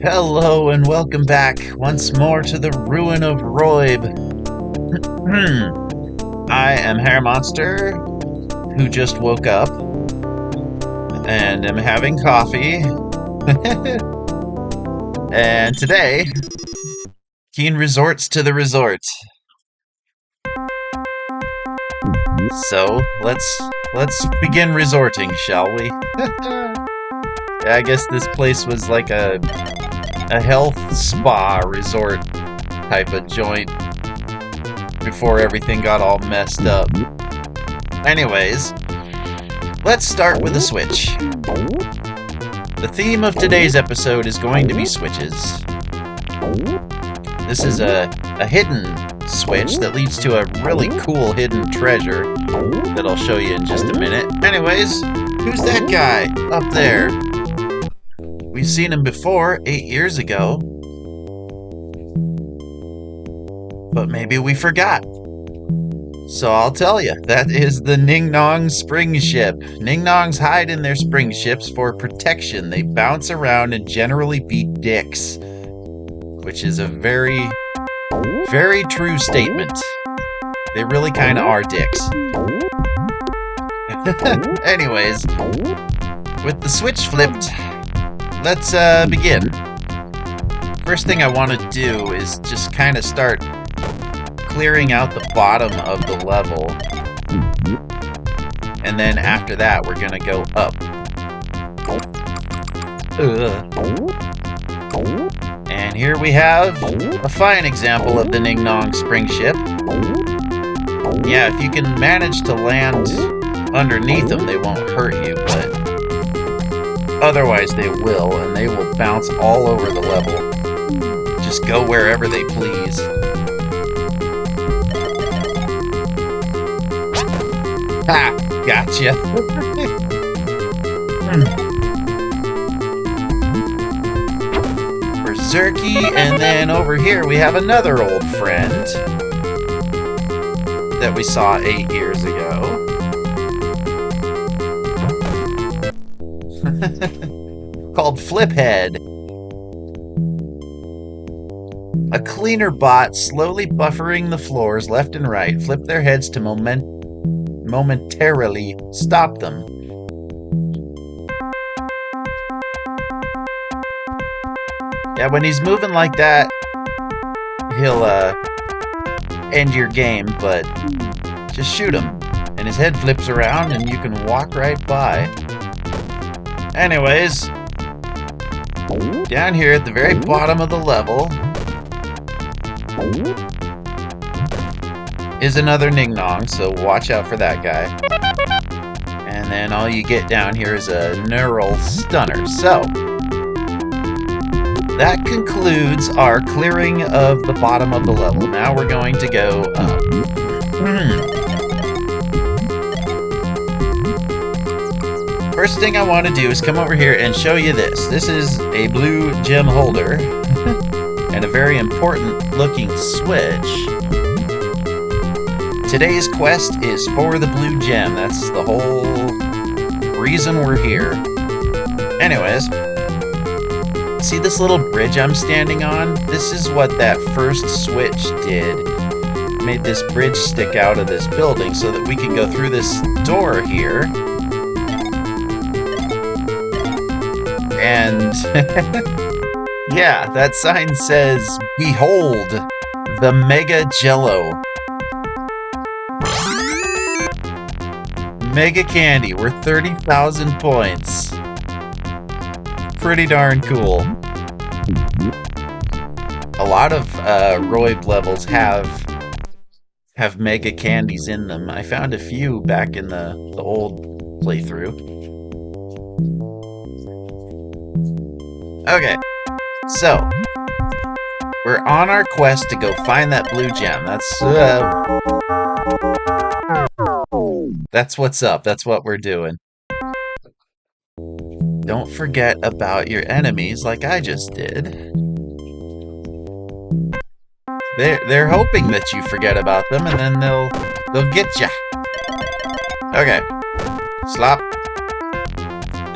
Hello and welcome back once more to the ruin of Roib. I am Hair Monster, who just woke up and am having coffee. And today, Keen resorts to the resort. So let's begin resorting, shall we? I guess this place was like a health spa resort type of joint before everything got all messed up. Anyways, let's start with a switch. The theme of today's episode is going to be switches. This is a hidden switch that leads to a really cool hidden treasure that I'll show you in just a minute. Anyways, who's that guy up there? We've seen him before, 8 years ago. But maybe we forgot. So I'll tell you, that is the Ning Nong spring ship. Ning Nongs hide in their spring ships for protection. They bounce around and generally beat dicks. Which is a very, very true statement. They really kind of are dicks. Anyways, with the switch flipped, let's begin. First thing I want to do is just kind of start clearing out the bottom of the level. And then after that, we're going to go up. And here we have a fine example of the Ning Nong spring ship. Yeah, if you can manage to land underneath them, they won't hurt you, but otherwise they will, and they will bounce all over the level. Just go wherever they please. Ha! Gotcha! Berserky, and then over here we have another old friend that we saw 8 years ago. Called Fliphead. A cleaner bot slowly buffering the floors left and right. Flip their heads to momentarily stop them. Yeah, when he's moving like that, he'll end your game, but just shoot him. And his head flips around and you can walk right by. Anyways, down here at the very bottom of the level is another Ning Nong, so watch out for that guy. And then all you get down here is a neural stunner. So, that concludes our clearing of the bottom of the level. Now we're going to go up. First thing I want to do is come over here and show you this. This is a blue gem holder and a very important looking switch. Today's quest is for the blue gem. That's the whole reason we're here. Anyways, see this little bridge I'm standing on? This is what that first switch did. It made this bridge stick out of this building so that we can go through this door here. And yeah, that sign says, "Behold, the Mega Jello." Mega Candy, worth 30,000 points. Pretty darn cool. A lot of Roib levels have Mega Candies in them. I found a few back in the old playthrough. Okay, so we're on our quest to go find that blue gem. That's what's up. That's what we're doing. Don't forget about your enemies like I just did. They're hoping that you forget about them, and then they'll get ya. Okay. Slop.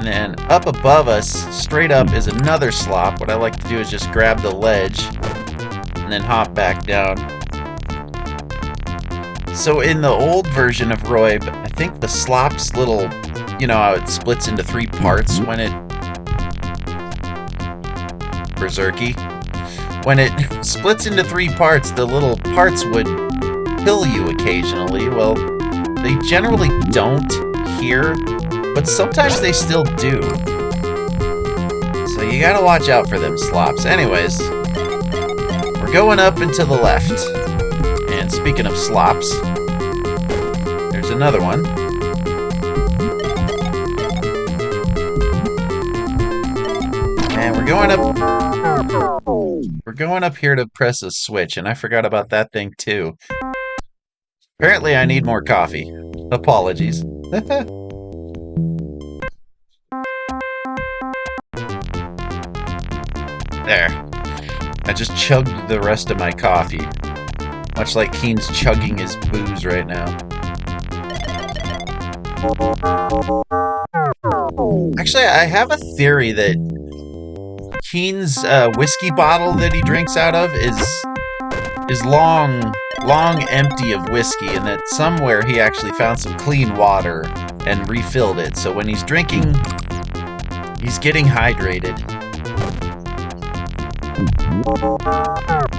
And then up above us, straight up, is another slop. What I like to do is just grab the ledge and then hop back down. So in the old version of Roib, I think the slop's little, you know how it splits into 3 parts when it... Berserky. When it splits into 3 parts, the little parts would kill you occasionally. Well, they generally don't here, but sometimes they still do. So you gotta watch out for them slops. Anyways, we're going up and to the left. And speaking of slops, there's another one. And we're going up... We're going up here to press a switch, and I forgot about that thing too. Apparently I need more coffee. Apologies. There. I just chugged the rest of my coffee. Much like Keen's chugging his booze right now. Actually, I have a theory that Keen's whiskey bottle that he drinks out of is long empty of whiskey, and that somewhere he actually found some clean water and refilled it. So when he's drinking, he's getting hydrated.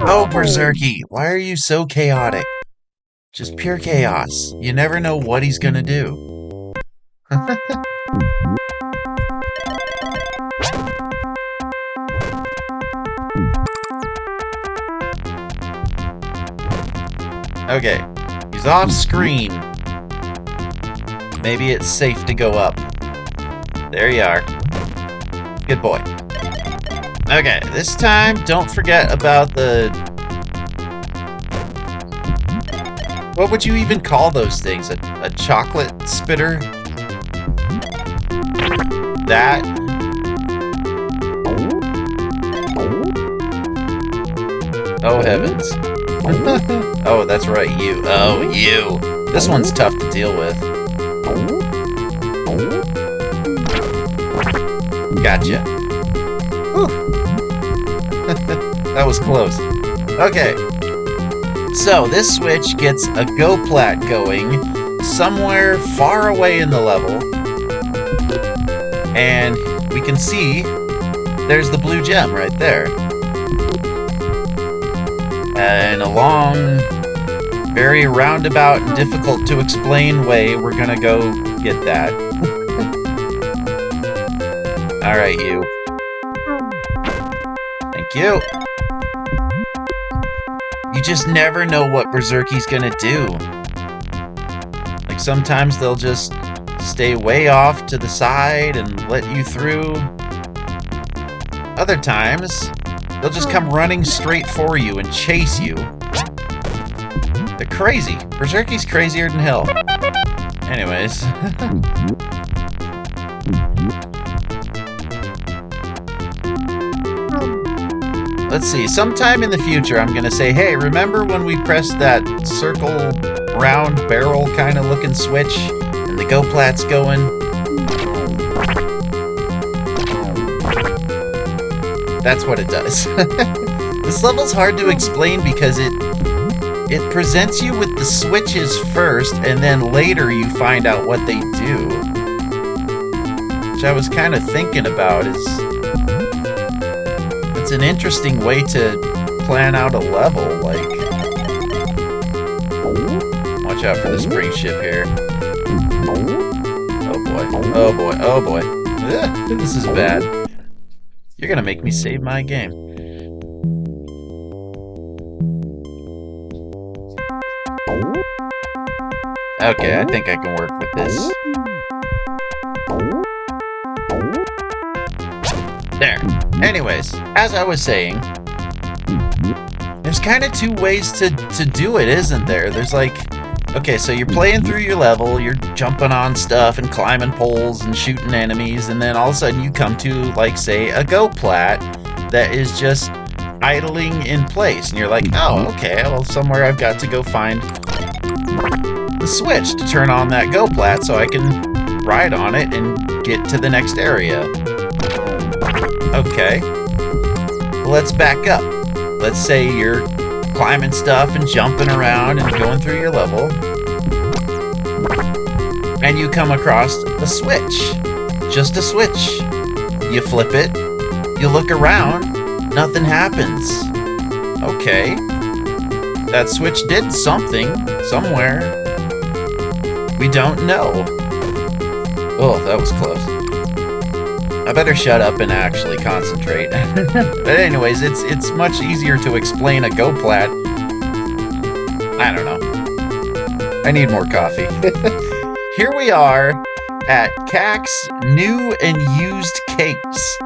Oh, Berserky, why are you so chaotic? Just pure chaos. You never know what he's gonna do. Okay, he's off screen. Maybe it's safe to go up. There you are. Good boy. Okay, this time, don't forget about the... What would you even call those things? A chocolate spitter? That? Oh, heavens. Oh, that's right, you. Oh, you. This one's tough to deal with. Gotcha. Whew. That was close. Okay. So, this switch gets a Go Plat going somewhere far away in the level. And we can see there's the blue gem right there. In a long, very roundabout, and difficult to explain way, we're gonna go get that. Alright, you. Thank you. You just never know what Berserky's gonna do. Like, sometimes they'll just stay way off to the side and let you through. Other times, they'll just come running straight for you and chase you. They're crazy. Berserky's crazier than hell. Anyways. Let's see. Sometime in the future, I'm gonna say, hey, remember when we pressed that circle, round barrel kind of looking switch and the Go Plat's going? That's what it does. This level's hard to explain because it presents you with the switches first, and then later you find out what they do. Which I was kind of thinking about is... It's an interesting way to plan out a level, like... Watch out for the spring ship here. Oh boy, oh boy, oh boy. This is bad. You're gonna make me save my game. Okay, I think I can work with this. There. Anyways, as I was saying, there's kind of 2 ways to do it, isn't there? There's like, okay, so you're playing through your level, you're jumping on stuff and climbing poles and shooting enemies, and then all of a sudden you come to, like, say, a Go Plat that is just idling in place, and you're like, oh, okay, well, somewhere I've got to go find the switch to turn on that Go Plat so I can ride on it and get to the next area. Okay. Well, let's back up. Let's say you're climbing stuff and jumping around and going through your level. And you come across a switch. Just a switch. You flip it. You look around. Nothing happens. Okay. That switch did something somewhere. We don't know. Oh, that was close. I better shut up and actually concentrate. But anyways, it's much easier to explain a GoPlat. I don't know. I need more coffee. Here we are at Cac's New and Used Cakes.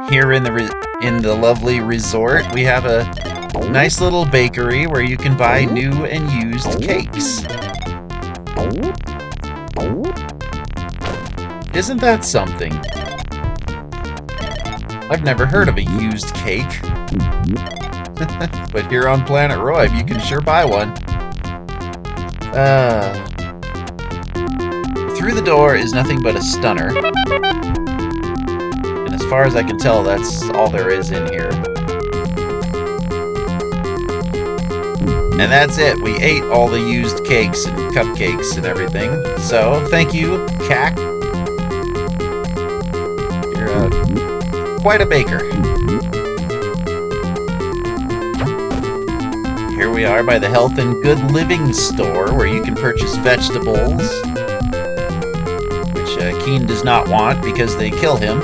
Here in the lovely resort, we have a nice little bakery where you can buy new and used cakes. Isn't that something? I've never heard of a used cake. But here on Planet Roib, you can sure buy one. Through the door is nothing but a stunner. And as far as I can tell, that's all there is in here. And that's it. We ate all the used cakes and cupcakes and everything. So, thank you, Cac. You're quite a baker. Here we are by the Health and Good Living store, where you can purchase vegetables, which Keen does not want because they kill him.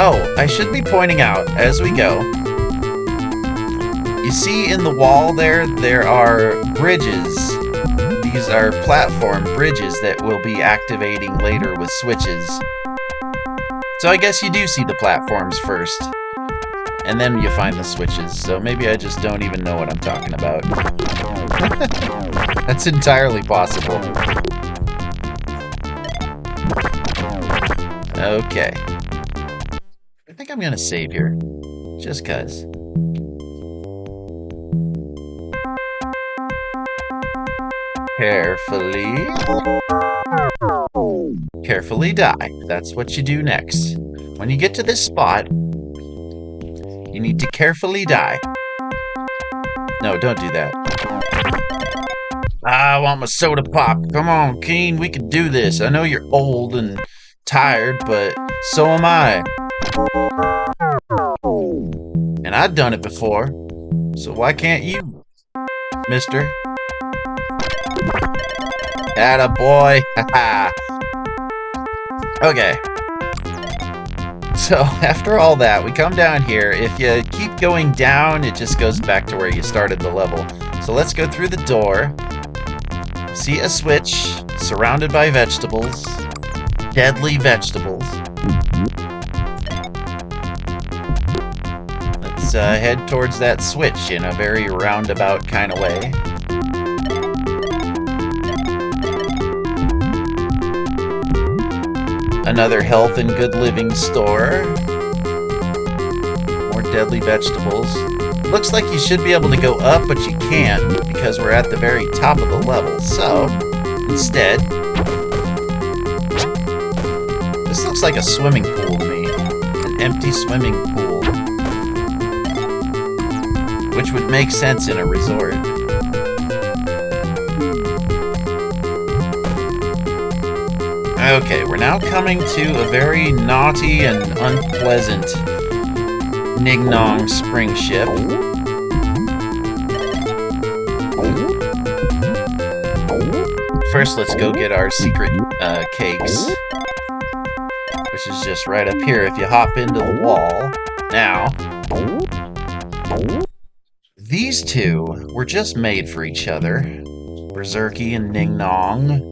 Oh, I should be pointing out as we go. You see in the wall there are bridges. These are platform bridges that will be activating later with switches. So I guess you do see the platforms first. And then you find the switches, so maybe I just don't even know what I'm talking about. That's entirely possible. Okay. I think I'm gonna save here. Just 'cause. Carefully die. That's what you do next. When you get to this spot, you need to carefully die. No, don't do that. I want my soda pop. Come on, Keen, we can do this. I know you're old and tired, but so am I. And I've done it before. So why can't you, mister? Atta boy. Okay. So, after all that, we come down here. If you keep going down, it just goes back to where you started the level. So let's go through the door. See a switch surrounded by vegetables. Deadly vegetables. Let's head towards that switch in a very roundabout kind of way. Another Health and Good Living store. More deadly vegetables. Looks like you should be able to go up, but you can't because we're at the very top of the level. So, instead, this looks like a swimming pool to me. An empty swimming pool. Which would make sense in a resort. Okay, we're now coming to a very naughty and unpleasant Ning Nong spring ship. First, let's go get our secret cakes, which is just right up here if you hop into the wall. Now, these two were just made for each other, Berserky and Ning Nong.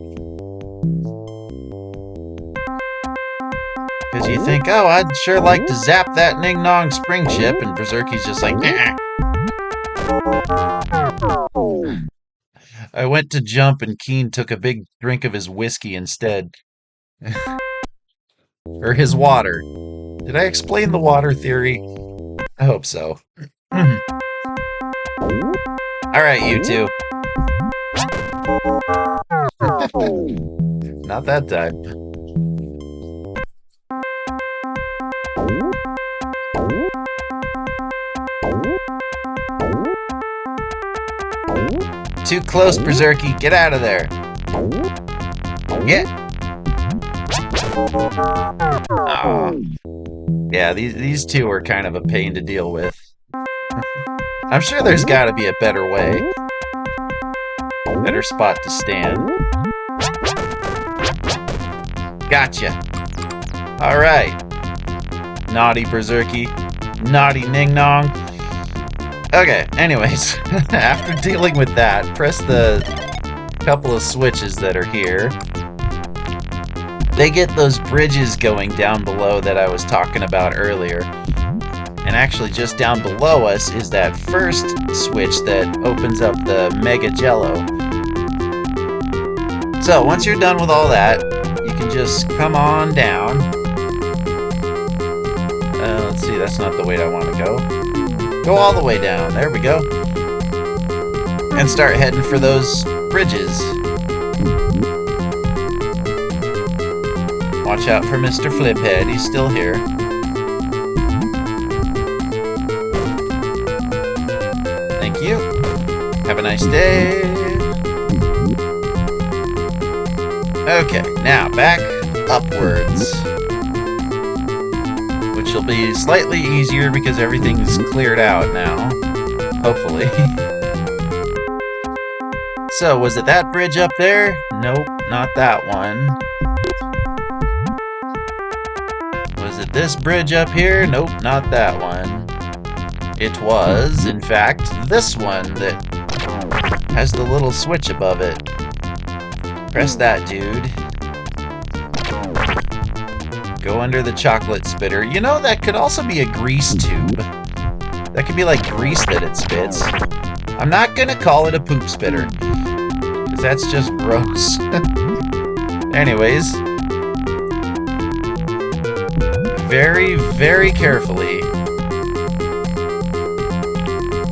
Because you think, oh, I'd sure like to zap that Ning Nong spring ship, and Berserky's just like, nah. I went to jump, and Keen took a big drink of his whiskey instead. Or his water. Did I explain the water theory? I hope so. Alright, you two. Not that time. Too close, Berserky. Get out of there. Yeah. Oh. Yeah, these two are kind of a pain to deal with. I'm sure there's got to be a better way. Better spot to stand. Gotcha. Alright. Naughty Berserky. Naughty Ning Nong. Okay, anyways. After dealing with that, press the couple of switches that are here. They get those bridges going down below that I was talking about earlier. And actually just down below us is that first switch that opens up the Mega Jello. So once you're done with all that, you can just come on down. Let's see, that's not the way I want to go. Go all the way down, there we go. And start heading for those bridges. Watch out for Mr. Fliphead, he's still here. Thank you. Have a nice day. Okay, now back upwards. Which will be slightly easier because everything's cleared out now. Hopefully. So, was it that bridge up there? Nope, not that one. Was it this bridge up here? Nope, not that one. It was, in fact, this one that has the little switch above it. Press that, dude. Go under the chocolate spitter. You know, that could also be a grease tube. That could be like grease that it spits. I'm not gonna call it a poop spitter, because that's just gross. Anyways. Very, very carefully.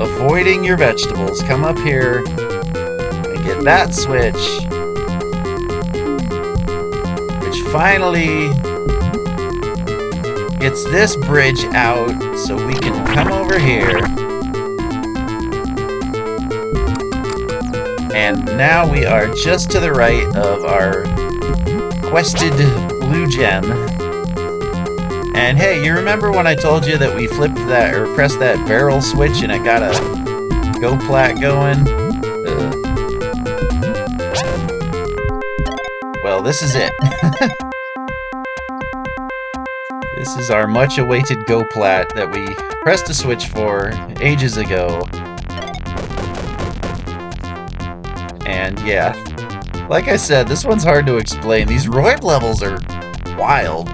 Avoiding your vegetables. Come up here and get that switch. Which finally gets this bridge out so we can come over here. And now we are just to the right of our quested blue gem. And hey, you remember when I told you that we flipped that, or pressed that barrel switch and it got a Go Plat going? Well, this is it. This is our much-awaited Go Plat that we pressed a switch for ages ago. And yeah, like I said, this one's hard to explain. These Roid levels are wild.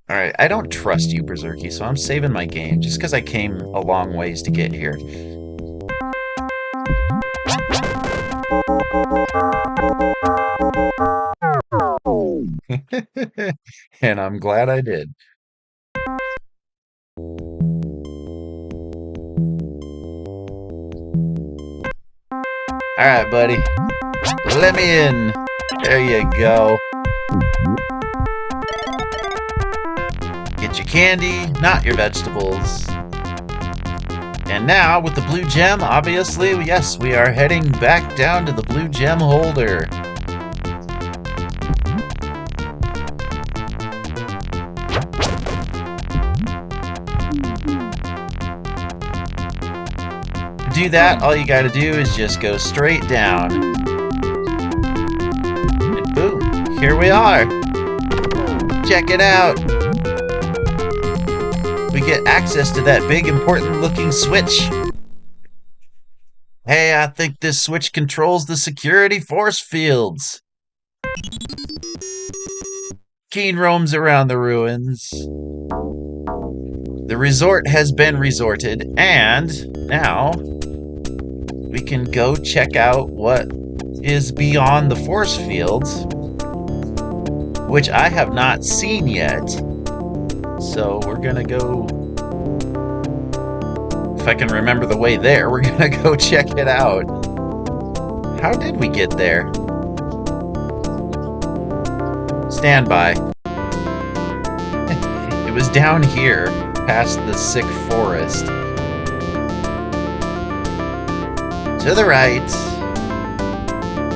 Alright, I don't trust you, Berserky, so I'm saving my game, just because I came a long ways to get here. And I'm glad I did. Alright, buddy. Let me in. There you go. Get your candy, not your vegetables. And now, with the blue gem, obviously, yes, we are heading back down to the blue gem holder. To do that, all you gotta do is just go straight down. And boom, here we are. Check it out. We get access to that big important looking switch. Hey, I think this switch controls the security force fields. Keen roams around the ruins. The resort has been resorted, and now we can go check out what is beyond the force fields, which I have not seen yet. So we're gonna go, if I can remember the way there, we're gonna go check it out. How did we get there? Stand by. It was down here, past the sick forest. To the right.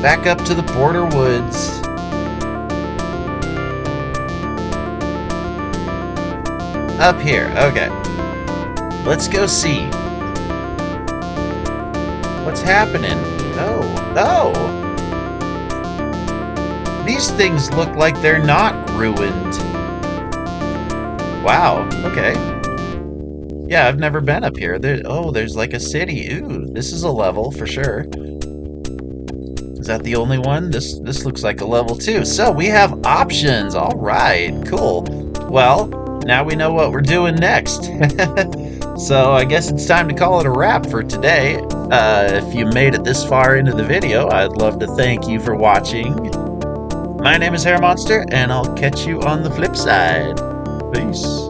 Back up to the Porter Woods. Up here, okay. Let's go see. What's happening? Oh! These things look like they're not ruined. Wow, okay. Yeah, I've never been up here. There's like a city. Ooh, this is a level for sure. Is that the only one? This looks like a level too. So we have options. All right, cool. Well, now we know what we're doing next. So I guess it's time to call it a wrap for today. If you made it this far into the video, I'd love to thank you for watching. My name is Hair Monster, and I'll catch you on the flip side. Peace.